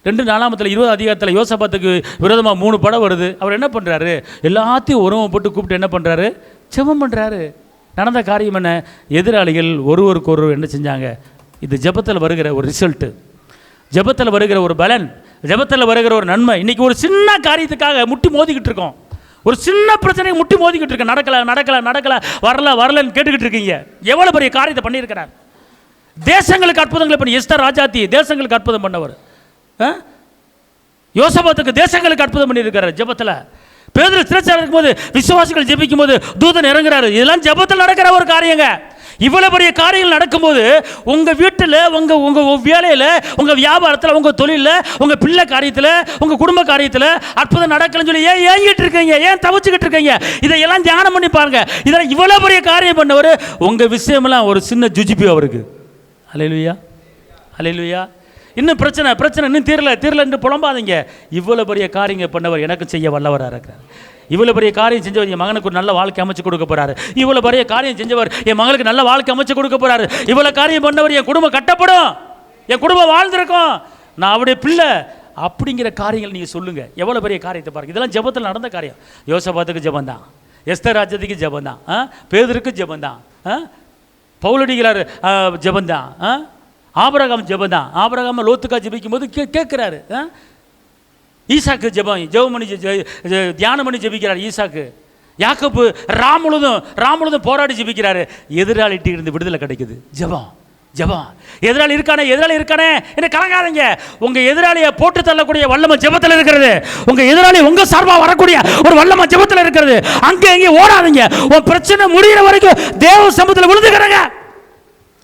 2 20 அதிகாரத்தில் யோசபாத்துக்கு விரோதமாக 3 படம் வருது. அவர் என்ன பண்ணுறாரு? எல்லாத்தையும் உறவை போட்டு கூப்பிட்டு என்ன பண்ணுறாரு? ஜெபம் பண்ணுறாரு. நடந்த காரியம் என்ன? எதிராளிகள் ஒருவருக்கு ஒருவர் என்ன செஞ்சாங்க? இது ஜெபத்தில் வருகிற ஒரு ரிசல்ட்டு, ஜெபத்தில் வருகிற ஒரு பலன், ஜெபத்தில் வருகிற ஒரு நன்மை. இன்றைக்கி ஒரு சின்ன காரியத்துக்காக முட்டி மோதிக்கிட்டு இருக்கோம். ஒரு சின்ன பிரச்சனையை முட்டி மோதிக்கிட்டு இருக்கேன். நடக்கலை வரலன்னு கேட்டுக்கிட்டு இருக்கீங்க. எவ்வளோ பெரிய காரியத்தை பண்ணியிருக்கிறார். தேசங்களுக்கு அற்புதங்களை பண்ணி, எஸ்தர் ராஜாத்தி தேசங்களுக்கு அற்புதம் பண்ணவர். யோசபாத்துக்கு தேசங்களுக்கு அற்புதம் பண்ணியிருக்கிறார் ஜெபத்தில். பேதுரு சிறைச்சாலையில் இருக்கும்போது விசுவாசிகள் ஜெபிக்கும் போது தூதன் இறங்குறாரு. இதெல்லாம் ஜெபத்தில் நடக்கிற ஒரு காரியங்க. இவ்வளவு பெரிய காரியங்கள் நடக்கும்போது உங்கள் வீட்டில், உங்கள் வேலையில், உங்கள் வியாபாரத்தில், உங்கள் தொழிலில், உங்கள் பிள்ளை காரியத்தில், உங்கள் குடும்ப காரியத்தில் அற்புதம் நடக்கலன்னு சொல்லி ஏன் ஏங்கிட்டு இருக்கீங்க? ஏன் தவிச்சுக்கிட்டு இருக்கீங்க? இதையெல்லாம் தியானம் பண்ணி பாருங்க. இதெல்லாம் இவ்வளோ பெரிய காரியம் பண்ணவர். உங்கள் விஷயமெல்லாம் ஒரு சின்ன ஜுஜிபி அவருக்கு. அல்லேலூயா, அல்லேலூயா. இன்னும் பிரச்சனை இன்னும் தீரல என்று புலம்பாதீங்க. இவ்வளோ பெரிய காரியங்கள் பண்ணவர் எனக்கு செய்ய வல்லவராக இருக்கிறார். இவ்வளோ பெரிய காரியம் செஞ்சவர் என் மகனுக்கு ஒரு நல்ல வாழ்க்கை அமைச்சு கொடுக்க போறாரு. இவ்வளோ பெரிய காரியம் செஞ்சவர் என் மகளுக்கு நல்ல வாழ்க்கை அமைச்சு கொடுக்க போறாரு. இவ்வளோ காரியம் பண்ணவர் என் குடும்பம் கட்டப்படும், என் குடும்பம் வாழ்ந்திருக்கும், நான் அவருடைய பிள்ளை அப்படிங்கிற காரியங்கள் நீங்கள் சொல்லுங்க. எவ்வளோ பெரிய காரியத்தை பாருங்க. இதெல்லாம் ஜெபத்தில் நடந்த காரியம். யோசபாத்துக்கு ஜெபம் தான், எஸ்தர் ராஜ்யத்துக்கு ஜெபம் தான், பேதுருக்கு ஜெபம் தான், பவுலடிகளார் ஜெபம் தான், ஆபிரகாம் ஜெபம் தான். ஆபிரகாம் லோத்துக்கா ஜெபிக்கும் போது கேட்குறாரு. ஈசாக்கு தியானம் பண்ணி ஜெபிக்கிறார். ஈசாக்கு யாக்கோபு ராமுழுதும் போராடி ஜெபிக்கிறாரு. எதிராளிட்டு இருந்து விடுதலை கிடைக்குது. ஜெபம். எதிராளி இருக்கானே என்ன கலங்காதீங்க. உங்க எதிராளியை போட்டு தள்ளக்கூடிய வல்லமை ஜெபத்தில் இருக்கிறது. உங்க எதிராளி உங்க சார்பாக வரக்கூடிய ஒரு வல்லமை ஜெபத்தில் இருக்கிறது. அங்கே எங்கே ஓடாதீங்க. உன் பிரச்சனை முடிகிற வரைக்கும் தேவ சமூகத்தில் விழுந்துக்கிறங்க.